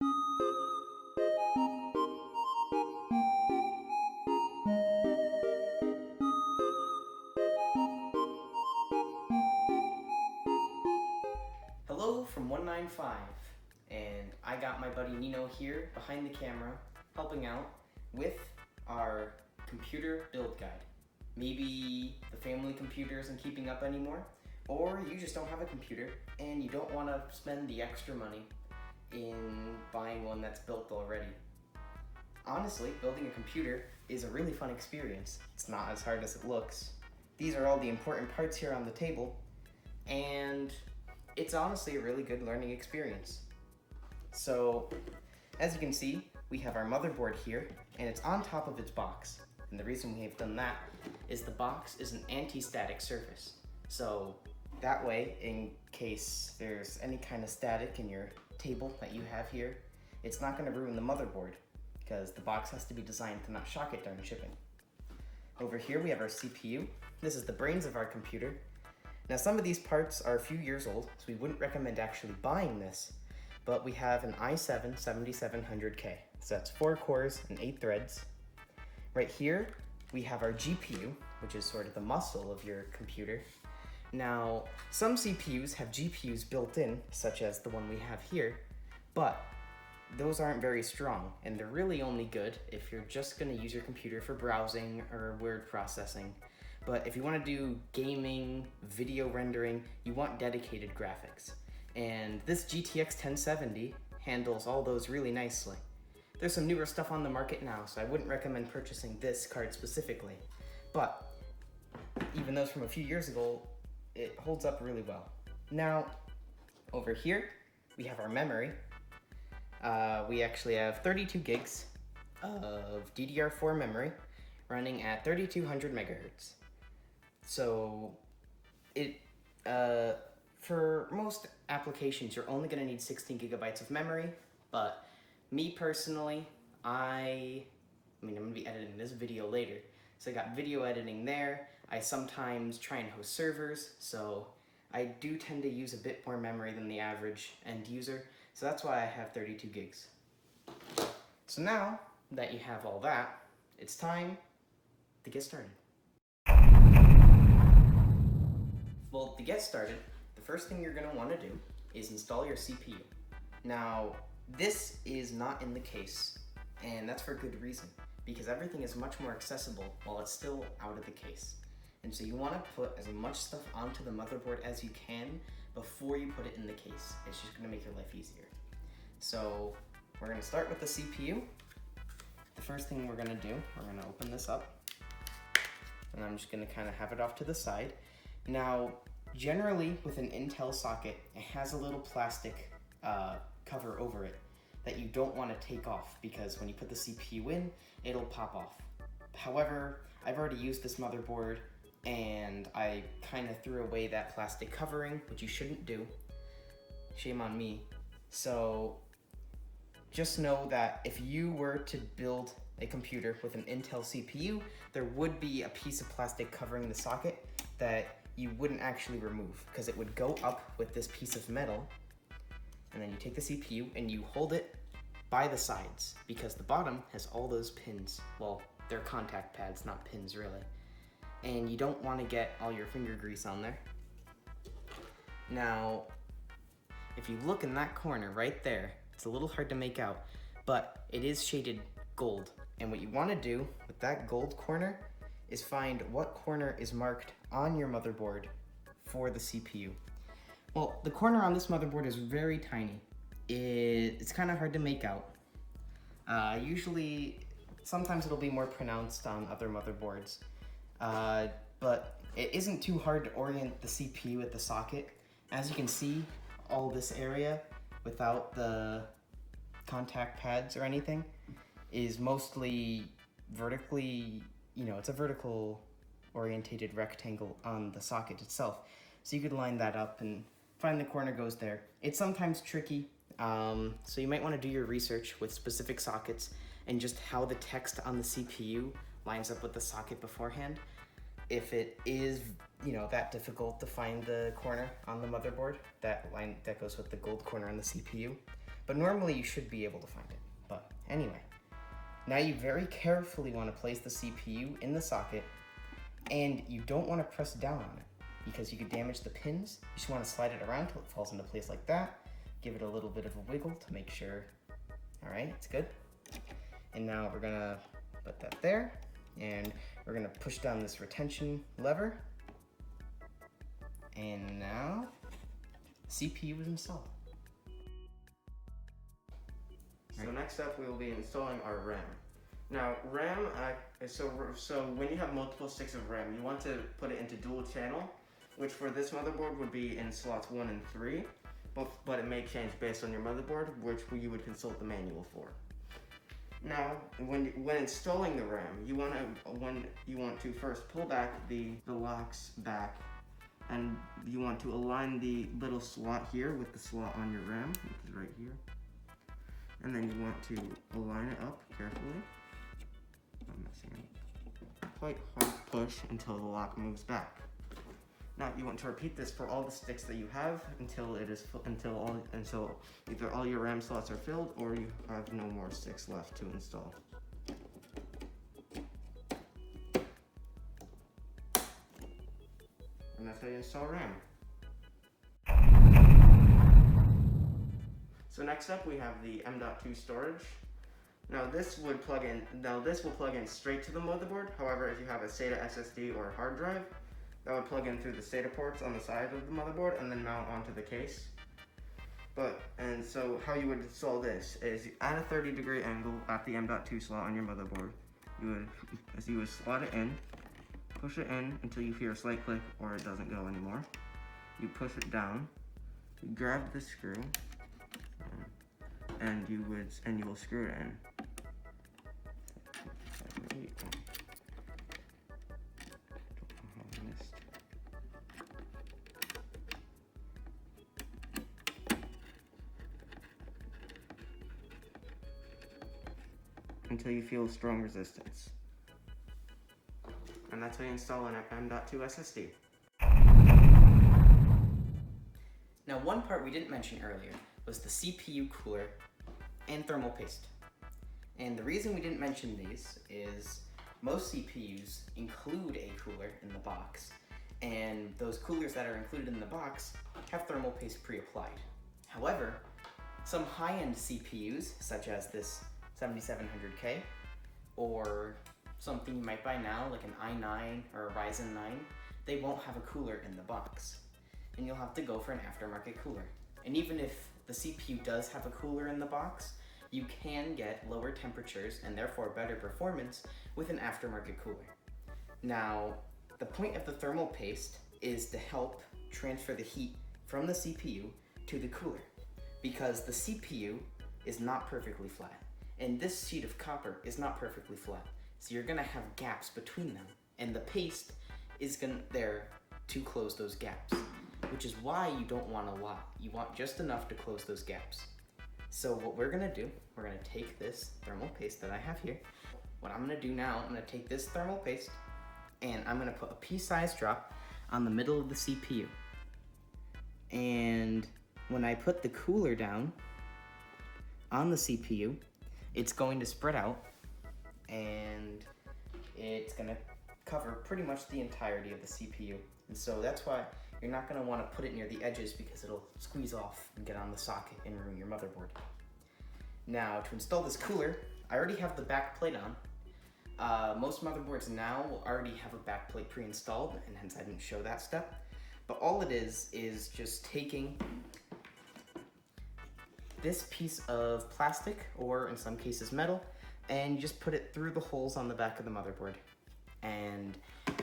Hello from 195, and I got my buddy Nino here behind the camera helping out with our computer build guide. Maybe the family computer isn't keeping up anymore, or you just don't have a computer and you don't want to spend the extra money in buying one that's built already. Honestly, building a computer is a really fun experience. It's not as hard as it looks. These are all the important parts here on the table, and it's honestly a really good learning experience. So, as you can see, we have our motherboard here, and it's on top of its box. And the reason we have done that is the box is an anti-static surface. So that way, in case there's any kind of static in your table that you have here, it's not going to ruin the motherboard, because the box has to be designed to not shock it during shipping. Over here we have our CPU. This is the brains of our computer. Now some of these parts are a few years old, so we wouldn't recommend actually buying this, but we have an i7-7700K. So that's 4 cores and 8 threads. Right here, we have our GPU, which is sort of the muscle of your computer. Now, some CPUs have GPUs built in, such as the one we have here, but those aren't very strong, and they're really only good if you're just gonna use your computer for browsing or word processing. But if you want to do gaming, video rendering, you want dedicated graphics. And this GTX 1070 handles all those really nicely. There's some newer stuff on the market now, so I wouldn't recommend purchasing this card specifically. But even though it's from a few years ago, it holds up really well. Now, over here, we have our memory. We actually have 32 gigs of DDR4 memory running at 3200 megahertz. So for most applications, you're only going to need 16 gigabytes of memory, but me personally, I'm going to be editing this video later, so I got video editing there. I sometimes try and host servers, so I do tend to use a bit more memory than the average end user, so that's why I have 32 gigs. So now that you have all that, it's time to get started. Well, to get started, the first thing you're going to want to do is install your CPU. Now, this is not in the case, and that's for good reason, because everything is much more accessible while it's still out of the case. And so you want to put as much stuff onto the motherboard as you can before you put it in the case. It's just going to make your life easier. So we're going to start with the CPU. The first thing we're going to do, we're going to open this up, and I'm just going to kind of have it off to the side. Now, generally with an Intel socket, it has a little plastic cover over it that you don't want to take off, because when you put the CPU in, it'll pop off. However, I've already used this motherboard and I kind of threw away that plastic covering, which you shouldn't do. Shame on me. So just know that if you were to build a computer with an Intel CPU, there would be a piece of plastic covering the socket that you wouldn't actually remove, because it would go up with this piece of metal, and then you take the CPU and you hold it by the sides, because the bottom has all those pins. Well, they're contact pads, not pins really. And you don't want to get all your finger grease on there. Now, if you look in that corner right there, it's a little hard to make out, but it is shaded gold. And what you want to do with that gold corner is find what corner is marked on your motherboard for the CPU. Well, the corner on this motherboard is very tiny. It's kind of hard to make out. Sometimes it'll be more pronounced on other motherboards, but it isn't too hard to orient the CPU at the socket. As you can see, all this area without the contact pads or anything is mostly vertically, it's a vertical orientated rectangle on the socket itself. So you could line that up and find the corner goes there. It's sometimes tricky, so you might want to do your research with specific sockets and just how the text on the CPU lines up with the socket beforehand. If it is, that difficult to find the corner on the motherboard, that goes with the gold corner on the CPU. but normally you should be able to find it. But anyway, now you very carefully want to place the CPU in the socket, and you don't want to press down on it because you could damage the pins. You just want to slide it around till it falls into place like that. Give it a little bit of a wiggle to make sure, all right, it's good. And now we're gonna put that there, and we're gonna push down this retention lever. And now, CPU is installed. So next up, we will be installing our RAM. Now, RAM, so when you have multiple sticks of RAM, you want to put it into dual channel, which for this motherboard would be in slots 1 and 3, but it may change based on your motherboard, which you would consult the manual for. Now, when installing the RAM, you want to first pull back the locks back, and you want to align the little slot here with the slot on your RAM, which is right here. And then you want to align it up carefully. Not messing up. Quite hard push until the lock moves back. Now you want to repeat this for all the sticks that you have until either all your RAM slots are filled or you have no more sticks left to install. And that's how you install RAM. So next up we have the M.2 storage. Now this will plug in straight to the motherboard. However, if you have a SATA SSD or a hard drive, that would plug in through the SATA ports on the side of the motherboard and then mount onto the case. And so how you would install this is at a 30-degree angle at the M.2 slot on your motherboard. You would slot it in, push it in until you hear a slight click or it doesn't go anymore. You push it down, you grab the screw, and you will screw it in. Until you feel strong resistance. And that's how you install an M.2 SSD. Now, one part we didn't mention earlier was the CPU cooler and thermal paste. And the reason we didn't mention these is most CPUs include a cooler in the box, and those coolers that are included in the box have thermal paste pre-applied. However, some high-end CPUs, such as this 7700K, or something you might buy now, like an i9 or a Ryzen 9, they won't have a cooler in the box. And you'll have to go for an aftermarket cooler. And even if the CPU does have a cooler in the box, you can get lower temperatures and therefore better performance with an aftermarket cooler. Now, the point of the thermal paste is to help transfer the heat from the CPU to the cooler, because the CPU is not perfectly flat, and this sheet of copper is not perfectly flat. So you're gonna have gaps between them, and the paste is there to close those gaps, which is why you don't want a lot. You want just enough to close those gaps. So what we're gonna do, we're gonna take this thermal paste that I have here. What I'm gonna do now, I'm gonna take this thermal paste and I'm gonna put a pea-sized drop on the middle of the CPU. And when I put the cooler down on the CPU, it's going to spread out and it's gonna cover pretty much the entirety of the CPU. And so that's why you're not gonna wanna put it near the edges, because it'll squeeze off and get on the socket and ruin your motherboard. Now, to install this cooler, I already have the back plate on. Most motherboards now already have a back plate pre-installed, and hence I didn't show that step. But all it is just taking this piece of plastic, or in some cases metal, and you just put it through the holes on the back of the motherboard. And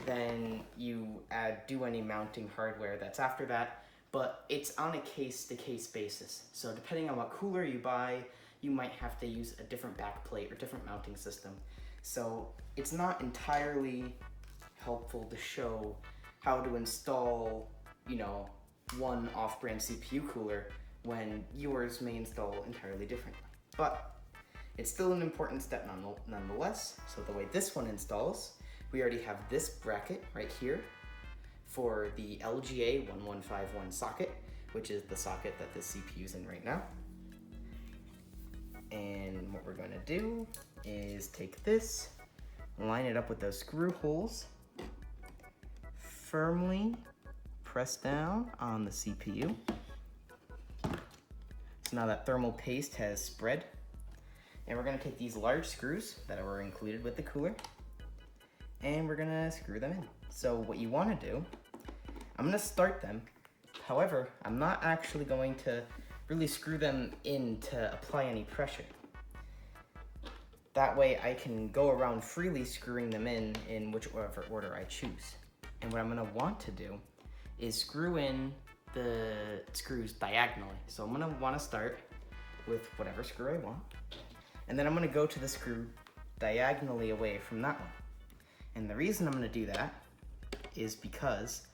then you do any mounting hardware that's after that, but it's on a case-to-case basis. So depending on what cooler you buy, you might have to use a different back plate or different mounting system. So it's not entirely helpful to show how to install, one off-brand CPU cooler when yours may install entirely differently. But it's still an important step nonetheless. So the way this one installs, we already have this bracket right here for the LGA 1151 socket, which is the socket that this CPU is in right now. we're going to do is take this, line it up with those screw holes, firmly press down on the CPU. So now that thermal paste has spread, and we're going to take these large screws that were included with the cooler, and we're going to screw them in. So what you want to do, I'm going to start them. However, I'm not actually going to really screw them in to apply any pressure. That way I can go around freely screwing them in whichever order I choose. And what I'm going to want to do is screw in the screws diagonally. So I'm going to want to start with whatever screw I want. And then I'm going to go to the screw diagonally away from that one. And the reason I'm going to do that is because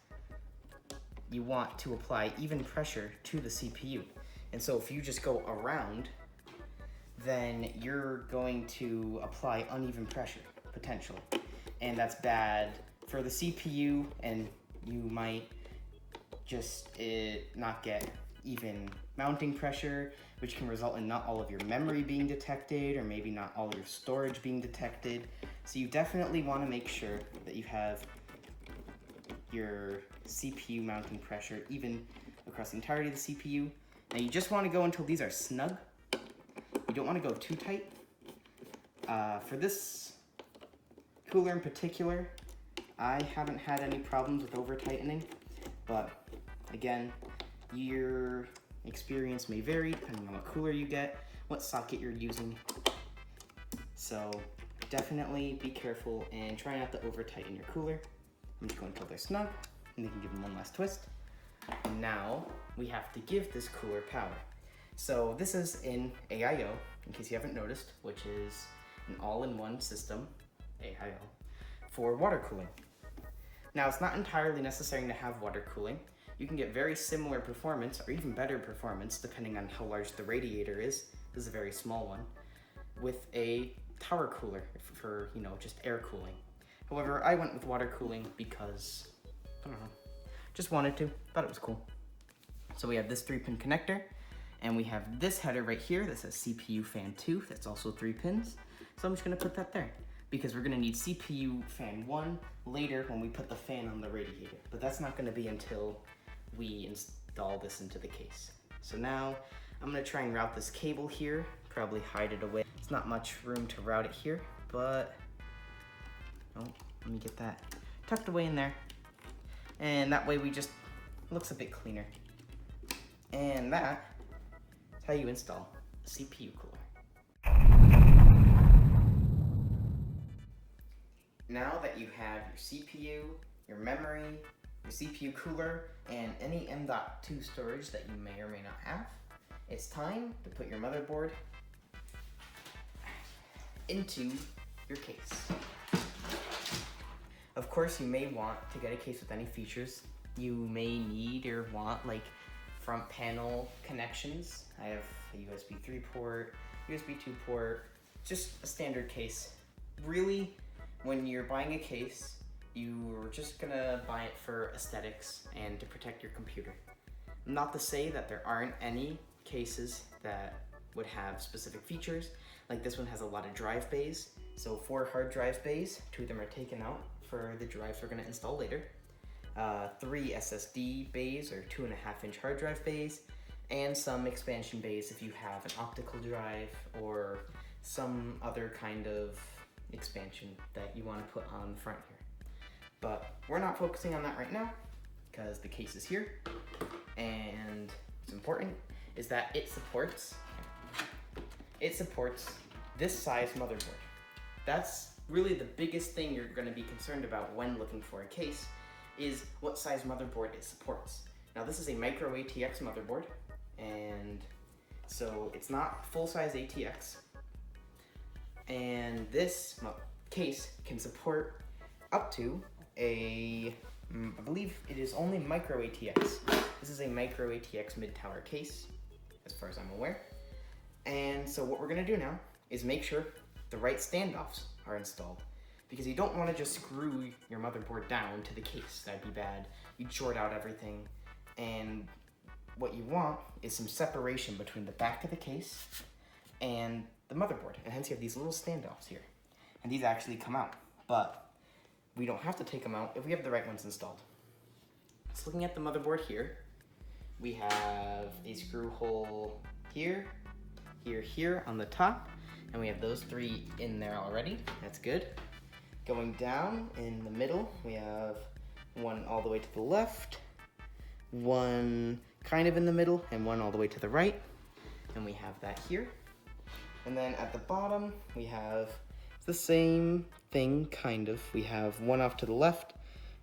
you want to apply even pressure to the CPU. And so if you just go around, then you're going to apply uneven pressure, potentially. And that's bad for the CPU, and you might just not get even mounting pressure, which can result in not all of your memory being detected, or maybe not all your storage being detected. So you definitely want to make sure that you have your CPU mounting pressure even across the entirety of the CPU. Now you just want to go until these are snug. You don't want to go too tight. For this cooler in particular, I haven't had any problems with over tightening, but again, your experience may vary depending on what cooler you get, what socket you're using. So definitely be careful and try not to over tighten your cooler. I'm just going until they're snug, and you can give them one last twist. And now we have to give this cooler power. So this is in AIO, in case you haven't noticed, which is an all-in-one system, AIO, for water cooling. Now it's not entirely necessary to have water cooling. You can get very similar performance, or even better performance, depending on how large the radiator is. This is a very small one, with a tower cooler for, just air cooling. However, I went with water cooling because, I don't know, just wanted to, thought it was cool. So we have this 3-pin connector, and we have this header right here that says CPU fan 2, that's also 3 pins. So I'm just gonna put that there, because we're gonna need CPU fan 1 later when we put the fan on the radiator. But that's not gonna be until we install this into the case. So now I'm gonna try and route this cable here, probably hide it away. It's not much room to route it here, but oh, let me get that tucked away in there. And that way looks a bit cleaner. And that is how you install a CPU cooler. Now that you have your CPU, your memory, your CPU cooler, and any M.2 storage that you may or may not have, it's time to put your motherboard into your case. Of course, you may want to get a case with any features. You may need or want like front panel connections. I have a USB 3 port, USB 2 port, just a standard case. Really, when you're buying a case, you're just gonna buy it for aesthetics and to protect your computer. Not to say that there aren't any cases that would have specific features. Like this one has a lot of drive bays. So 4 hard drive bays, 2 of them are taken out for the drives we're gonna install later. 3 SSD bays or 2.5-inch hard drive bays, and some expansion bays if you have an optical drive or some other kind of expansion that you want to put on the front here. But we're not focusing on that right now because the case is here, and what's important is that it supports this size motherboard. That's really the biggest thing you're going to be concerned about when looking for a case, is what size motherboard it supports. Now this is a micro ATX motherboard, and so it's not full-size ATX, and this case can support up to I believe it is only micro ATX. This is a micro ATX mid-tower case, as far as I'm aware. And so what we're gonna do now is make sure the right standoffs are installed, because you don't want to just screw your motherboard down to the case. That'd be bad. You'd short out everything. And what you want is some separation between the back of the case and the motherboard, and hence you have these little standoffs here. And these actually come out, but we don't have to take them out if we have the right ones installed. So looking at the motherboard here, we have a screw hole here, here on the top, and we have those 3 in there already. That's good. Going down in the middle, we have one all the way to the left, one kind of in the middle, and one all the way to the right. And we have that here. And then at the bottom, we have the same thing, kind of. We have one off to the left,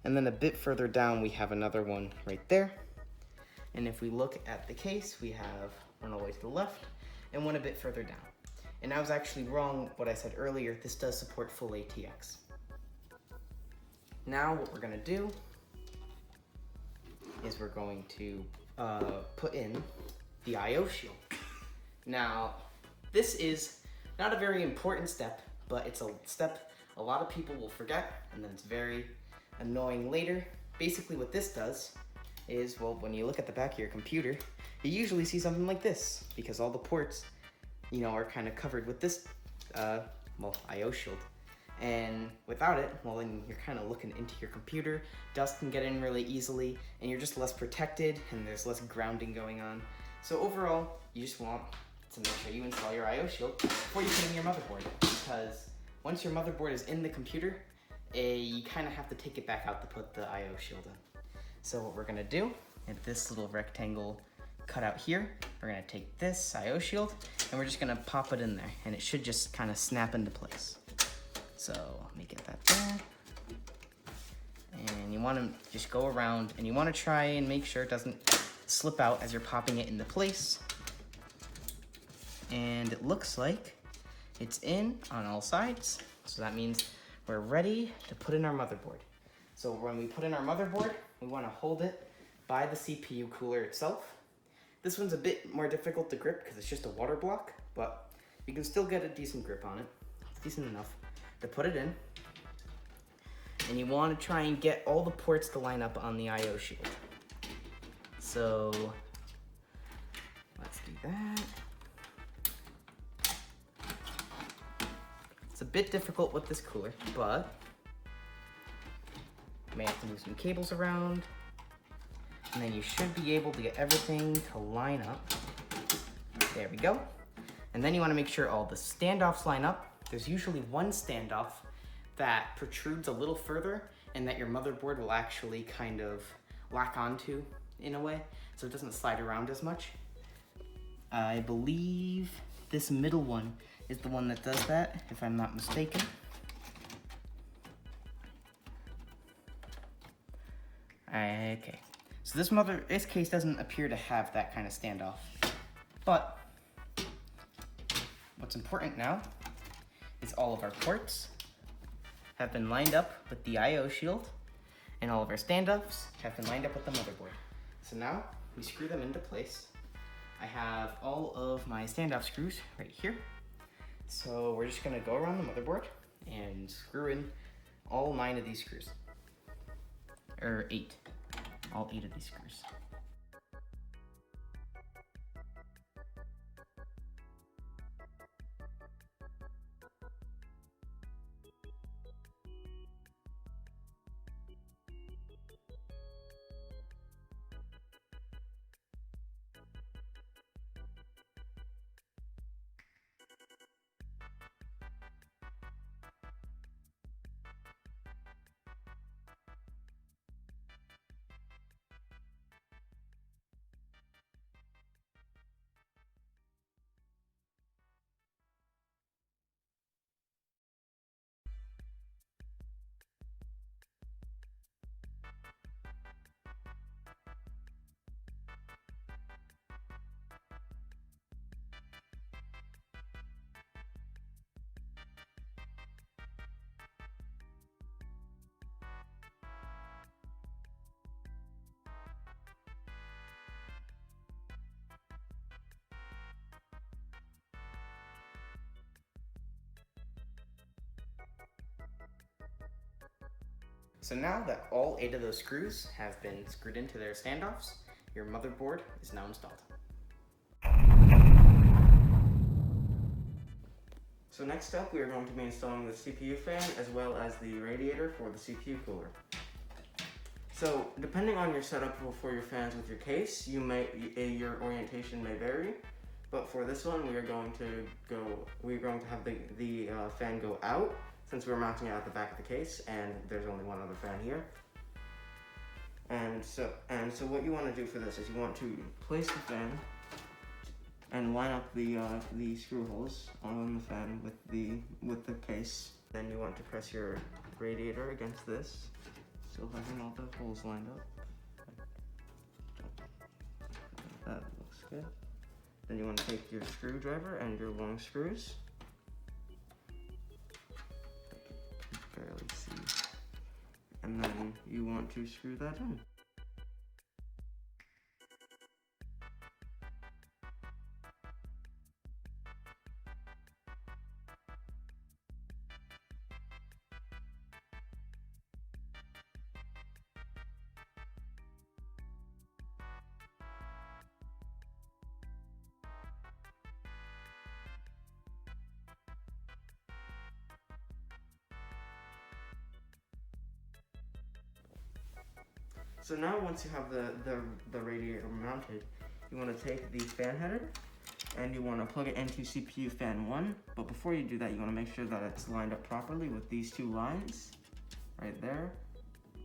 and then a bit further down, we have another one right there. And if we look at the case, we have one all the way to the left, and one a bit further down. And I was actually wrong what I said earlier. This does support full ATX. Now what we're gonna do is we're going to put in the I/O shield. Now, this is not a very important step, but it's a step a lot of people will forget, and then it's very annoying later. Basically what this does is, well, when you look at the back of your computer, you usually see something like this, because all the ports, you know, are kind of covered with this, I/O shield. And without it, well, then you're kind of looking into your computer, dust can get in really easily, and you're just less protected, and there's less grounding going on. So overall, you just want to make sure you install your I/O shield before you put in your motherboard, because once your motherboard is in the computer, you kind of have to take it back out to put the I/O shield in. So what we're gonna do, at this little rectangle cutout here, we're gonna take this I/O shield, and we're just gonna pop it in there, and it should just kind of snap into place. So let me get that there. And you want to just go around, and you want to try and make sure it doesn't slip out as you're popping it into place. And it looks like it's in on all sides. So that means we're ready to put in our motherboard. So when we put in our motherboard, we want to hold it by the CPU cooler itself. This one's a bit more difficult to grip because it's just a water block, but you can still get a decent grip on it. It's decent enough to put it in. And you want to try and get all the ports to line up on the I/O shield. So let's do that. It's a bit difficult with this cooler, but you may have to move some cables around, and then you should be able to get everything to line up. There we go. And then you want to make sure all the standoffs line up. There's usually one standoff that protrudes a little further and that your motherboard will actually kind of lock onto in a way, so it doesn't slide around as much. I believe this middle one is the one that does that, if I'm not mistaken. Okay, so this case doesn't appear to have that kind of standoff, but what's important now is all of our ports have been lined up with the I/O shield, and all of our standoffs have been lined up with the motherboard. So now we screw them into place. I have all of my standoff screws right here. So we're just gonna go around the motherboard and screw in all 9 of these screws. Or 8. All 8 of these screws. So now that all 8 of those screws have been screwed into their standoffs, your motherboard is now installed. So next up, we are going to be installing the CPU fan as well as the radiator for the CPU cooler. So depending on your setup for your fans with your case, your orientation may vary. But for this one, we're going to have the fan go out, since we're mounting it at the back of the case, and there's only one other fan here. And so what you want to do for this is you want to place the fan and line up the screw holes on the fan with the case. Then you want to press your radiator against this, still having all the holes lined up. That looks good. Then you want to take your screwdriver and your long screws. I can barely see. And then you want to screw that in. So now once you have the radiator mounted, you want to take the fan header and you want to plug it into CPU fan 1. But before you do that, you want to make sure that it's lined up properly with these two lines right there.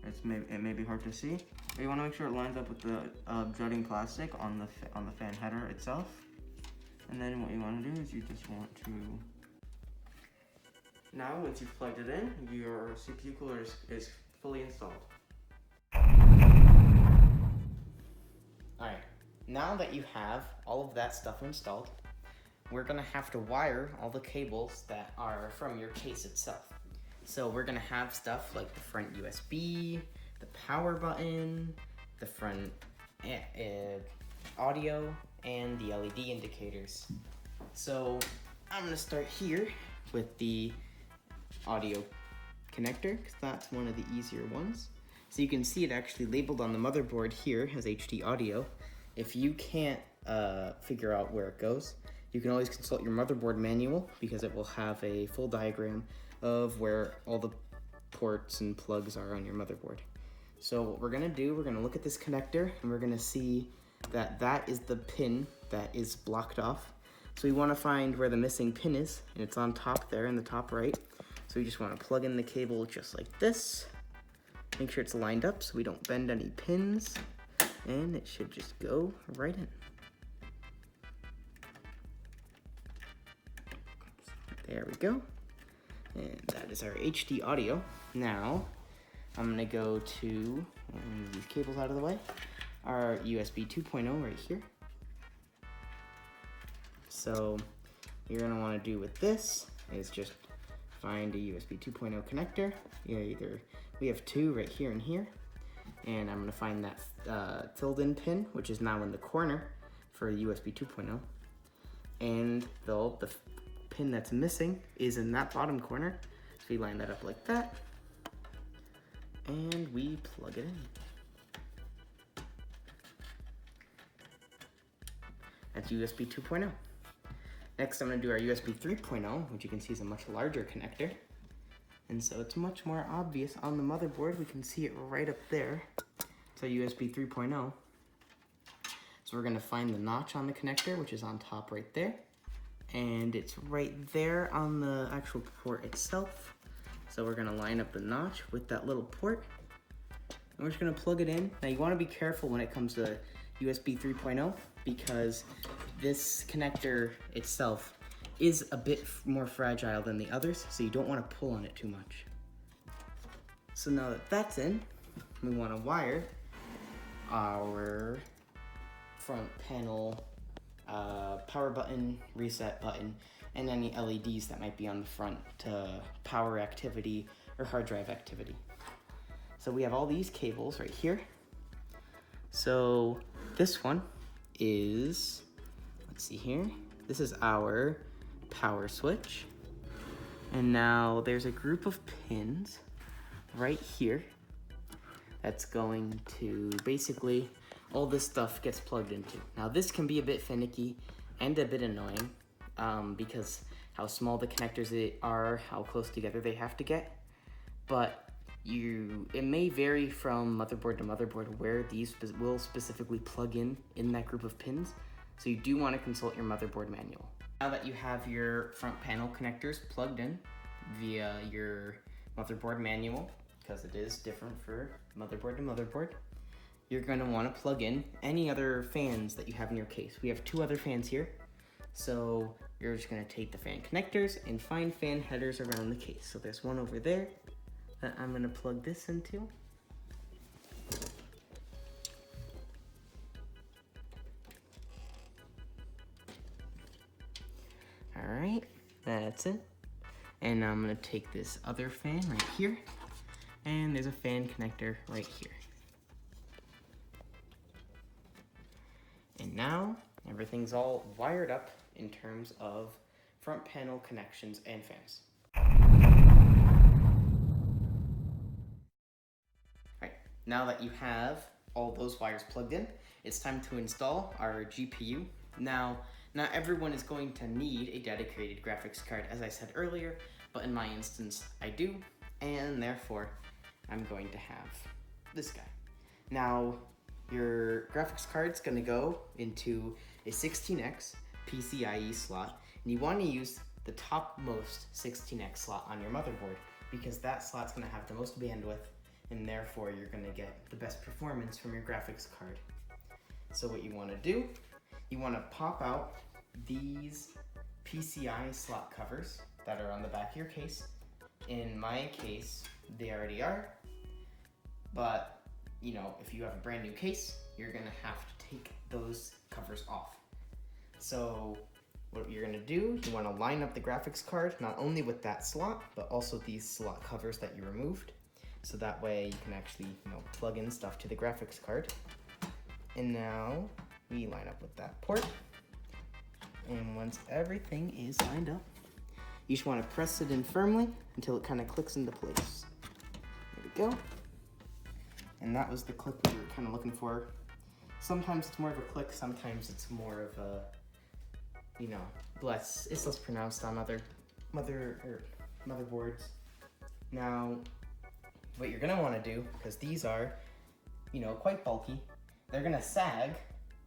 It may be hard to see, but you want to make sure it lines up with the jutting plastic on the fan header itself. And then what you want to do is you just want to... Now once you've plugged it in, your CPU cooler is fully installed. Alright, now that you have all of that stuff installed, we're gonna have to wire all the cables that are from your case itself. So we're gonna have stuff like the front USB, the power button, the front audio, and the LED indicators. So I'm gonna start here with the audio connector, because that's one of the easier ones. So you can see it actually labeled on the motherboard here as HD audio. If you can't figure out where it goes, you can always consult your motherboard manual, because it will have a full diagram of where all the ports and plugs are on your motherboard. So what we're gonna do, we're gonna look at this connector and we're gonna see that that is the pin that is blocked off. So we wanna find where the missing pin is, and it's on top there in the top right. So we just wanna plug in the cable just like this. Make sure it's lined up so we don't bend any pins, and it should just go right in. There we go. And that is our HD audio. Now, I'm gonna go to, move these cables out of the way, our USB 2.0 right here. So, you're gonna wanna do with this is just find a USB 2.0 connector. We have two right here and here. And I'm gonna find that filled in pin, which is now in the corner for USB 2.0. And the pin that's missing is in that bottom corner. So we line that up like that. And we plug it in. That's USB 2.0. Next, I'm gonna do our USB 3.0, which you can see is a much larger connector. And so it's much more obvious on the motherboard. We can see it right up there. It's a USB 3.0. So we're gonna find the notch on the connector, which is on top right there. And it's right there on the actual port itself. So we're gonna line up the notch with that little port. And we're just gonna plug it in. Now you wanna be careful when it comes to USB 3.0, because this connector itself is a bit more fragile than the others, so you don't want to pull on it too much. So now that that's in, we want to wire our front panel power button, reset button, and any LEDs that might be on the front to power activity or hard drive activity. So we have all these cables right here. So this one is, let's see here, this is our power switch. And now there's a group of pins right here that's going to basically, all this stuff gets plugged into. Now this can be a bit finicky and a bit annoying because how small the connectors are, how close together they have to get. But it may vary from motherboard to motherboard where these will specifically plug in that group of pins. So you do want to consult your motherboard manual. Now that you have your front panel connectors plugged in via your motherboard manual, because it is different for motherboard to motherboard, you're going to want to plug in any other fans that you have in your case. We have 2 other fans here, so you're just going to take the fan connectors and find fan headers around the case. So there's one over there that I'm going to plug this into. Alright, that's it. And now I'm going to take this other fan right here, and there's a fan connector right here. And now everything's all wired up in terms of front panel connections and fans. Alright, now that you have all those wires plugged in, it's time to install our GPU. Now, not everyone is going to need a dedicated graphics card, as I said earlier, but in my instance, I do, and therefore, I'm going to have this guy. Now, your graphics card's gonna go into a 16X PCIe slot, and you wanna use the topmost 16X slot on your motherboard, because that slot's gonna have the most bandwidth, and therefore you're gonna get the best performance from your graphics card. So what you wanna do, you wanna pop out these PCI slot covers that are on the back of your case. In my case, they already are, but you know, if you have a brand new case, you're gonna have to take those covers off. So what you're gonna do, you wanna line up the graphics card, not only with that slot, but also these slot covers that you removed. So that way you can actually, plug in stuff to the graphics card. And now we line up with that port. And once everything is lined up, you just wanna press it in firmly until it kind of clicks into place. There we go. And that was the click we were kind of looking for. Sometimes it's more of a click, sometimes it's more of a, it's less pronounced on other motherboards. Now, what you're gonna wanna do, because these are, quite bulky, they're gonna sag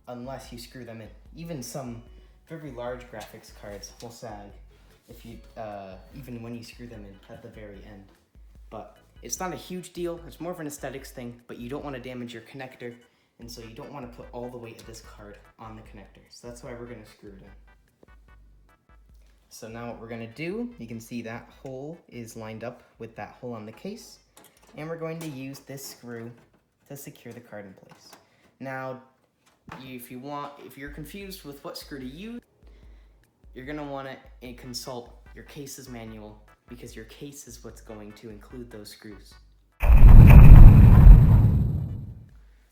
unless you screw them in. Even some very large graphics cards will sag if you, even when you screw them in at the very end. But it's not a huge deal, it's more of an aesthetics thing, but you don't want to damage your connector, and so you don't want to put all the weight of this card on the connector. So that's why we're going to screw it in. So now what we're going to do, you can see that hole is lined up with that hole on the case, and we're going to use this screw to secure the card in place. Now, if you're confused with what screw to use, you're going to want to consult your case's manual, because your case is what's going to include those screws.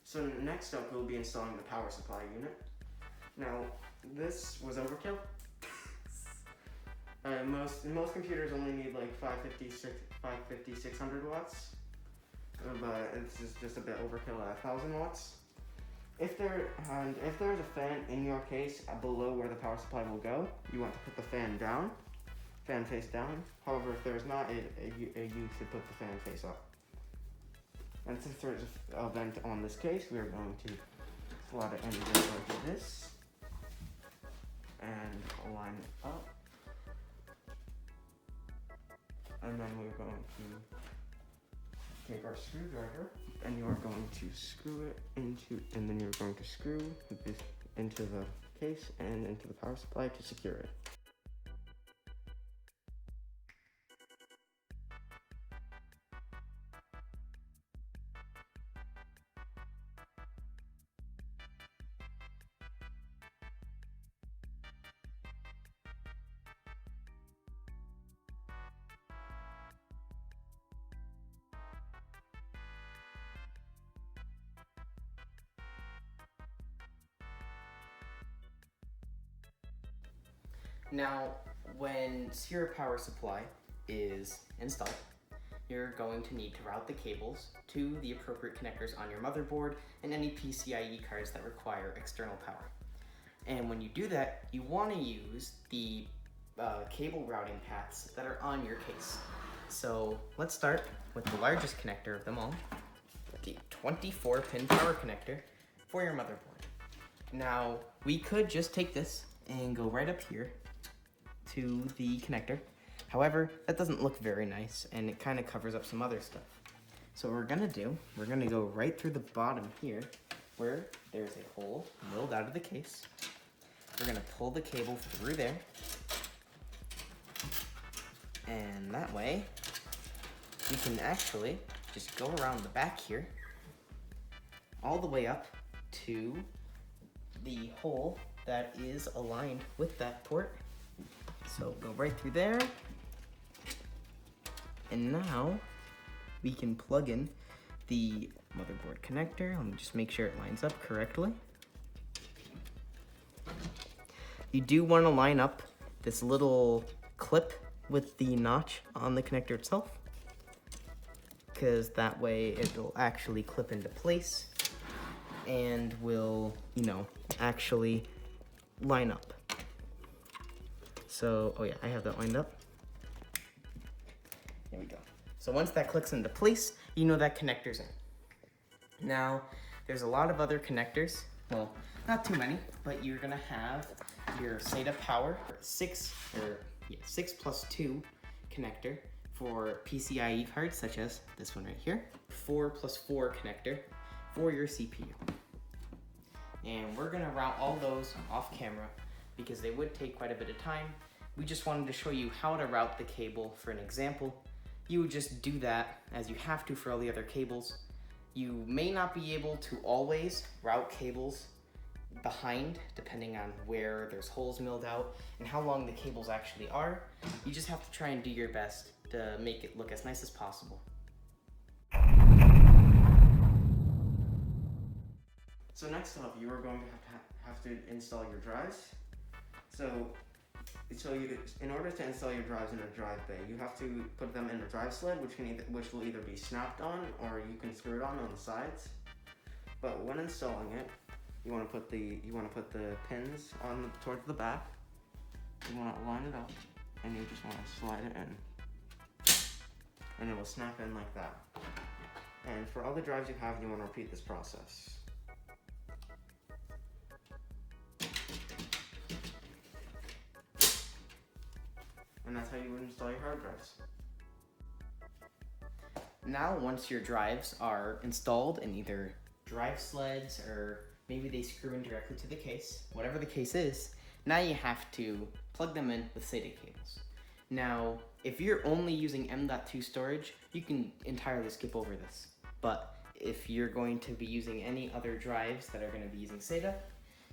So next up, we'll be installing the power supply unit. Now, this was overkill. Most computers only need like 550, 600 watts, but this is just a bit overkill at 1,000 watts. If there's a fan in your case below where the power supply will go, you want to put the fan down. Fan face down. However, if there's not, you should put the fan face up. And since there's a vent on this case, we are going to slot it in just like this and line it up. And then we're going to take our screwdriver, and you are going to screw it into, and then you're going to screw this into the case and into the power supply to secure it. Now, when Sierra Power Supply is installed, you're going to need to route the cables to the appropriate connectors on your motherboard and any PCIe cards that require external power. And when you do that, you want to use the cable routing paths that are on your case. So let's start with the largest connector of them all, the 24-pin power connector for your motherboard. Now, we could just take this and go right up here to the connector. However, that doesn't look very nice, and it kind of covers up some other stuff. So what we're gonna do, we're gonna go right through the bottom here, where there's a hole milled out of the case. We're gonna pull the cable through there, and that way, we can actually just go around the back here, all the way up to the hole that is aligned with that port. So go right through there. And now we can plug in the motherboard connector. Let me just make sure it lines up correctly. You do want to line up this little clip with the notch on the connector itself, because that way it'll actually clip into place and will, actually line up. So, oh yeah, I have that lined up. There we go. So once that clicks into place, you know that connector's in. Now, there's a lot of other connectors. Well, not too many, but you're gonna have your SATA Power 6+2 connector for PCIe cards, such as this one right here. 4+4 connector for your CPU. And we're gonna route all those off camera because they would take quite a bit of time. We just wanted to show you how to route the cable for an example. You would just do that as you have to for all the other cables. You may not be able to always route cables behind, depending on where there's holes milled out and how long the cables actually are. You just have to try and do your best to make it look as nice as possible. So next up, you are going to have to install your drives. In order to install your drives in a drive bay, you have to put them in a drive sled, which will either be snapped on or you can screw it on the sides. But when installing it, you want to put the pins towards the back. You want to line it up, and you just want to slide it in, and it will snap in like that. And for all the drives you have, you want to repeat this process. And that's how you would install your hard drives. Now, once your drives are installed in either drive sleds or maybe they screw in directly to the case, whatever the case is, now you have to plug them in with SATA cables. Now, if you're only using M.2 storage, you can entirely skip over this. But if you're going to be using any other drives that are going to be using SATA,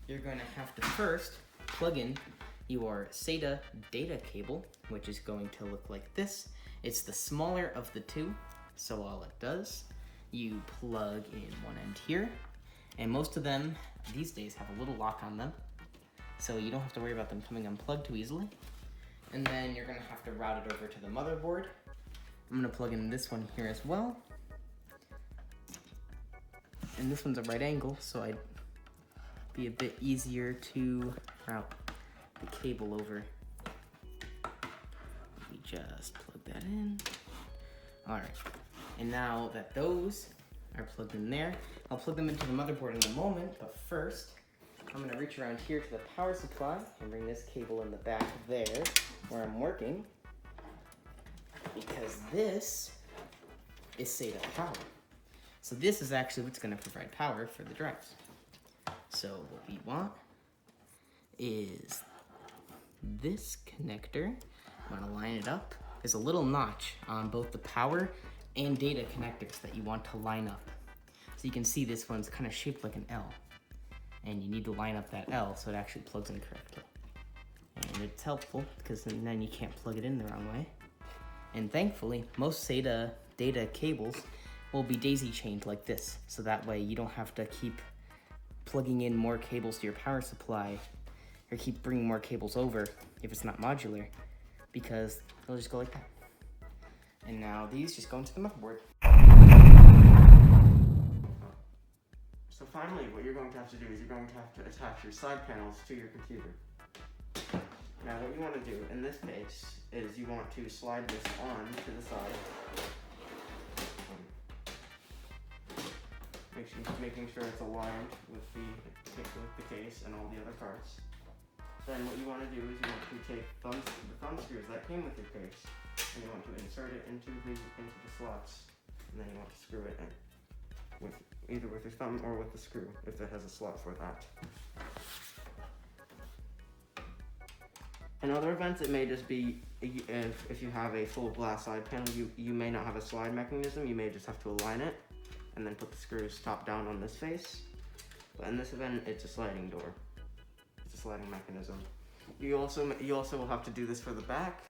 you're going to have to first plug in your SATA data cable, which is going to look like this. It's the smaller of the two, so all it does, you plug in one end here, and most of them these days have a little lock on them, so you don't have to worry about them coming unplugged too easily. And then you're gonna have to route it over to the motherboard. I'm gonna plug in this one here as well. And this one's a right angle, so I'd be a bit easier to route the cable over. We just plug that in. All right, and now that those are plugged in there, I'll plug them into the motherboard in a moment, but first, I'm gonna reach around here to the power supply and bring this cable in the back there where I'm working, because this is SATA power. So this is actually what's gonna provide power for the drives. So what we want is this connector. I'm gonna line it up. There's a little notch on both the power and data connectors that you want to line up. So you can see this one's kind of shaped like an L. And you need to line up that L so it actually plugs in correctly. And it's helpful because then you can't plug it in the wrong way. And thankfully, most SATA data cables will be daisy chained like this. So that way you don't have to keep plugging in more cables to your power supply or keep bringing more cables over if it's not modular, because they'll just go like that. And now these just go into the motherboard. So finally, what you're going to have to do is you're going to have to attach your side panels to your computer. Now what you want to do in this case is you want to slide this on to the side. Making sure it's aligned with the case and all the other parts. Then what you want to do is you want to take the thumb screws that came with your case, and you want to insert it into the slots, and then you want to screw it in either with your thumb or with the screw if it has a slot for that. In other events, it may just be if you have a full glass side panel, you may not have a slide mechanism. You may just have to align it and then put the screws top down on this face. But in this event, it's a sliding door. It's a sliding mechanism. You also will have to do this for the back.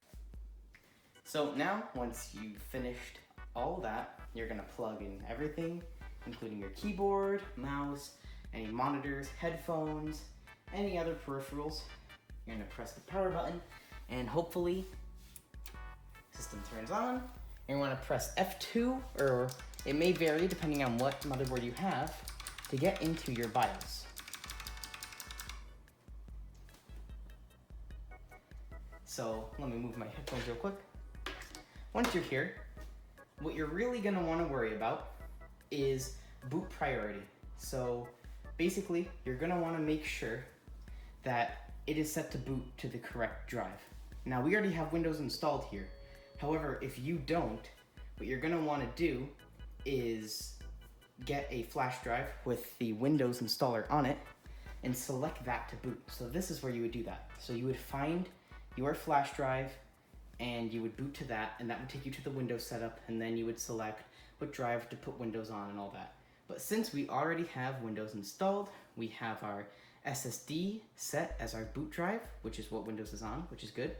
So now, once you've finished all that, you're gonna plug in everything, including your keyboard, mouse, any monitors, headphones, any other peripherals. You're gonna press the power button, and hopefully, system turns on. You're gonna press F2, or it may vary depending on what motherboard you have, to get into your BIOS. So let me move my headphones real quick. Once you're here, what you're really gonna wanna worry about is boot priority. So basically, you're gonna wanna make sure that it is set to boot to the correct drive. Now we already have Windows installed here. However, if you don't, what you're gonna wanna do is get a flash drive with the Windows installer on it and select that to boot. So this is where you would do that. So you would find your flash drive and you would boot to that, and that would take you to the Windows setup, and then you would select what drive to put Windows on and all that. But since we already have Windows installed, we have our SSD set as our boot drive, which is what Windows is on, which is good.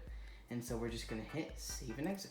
And so we're just gonna hit save and exit.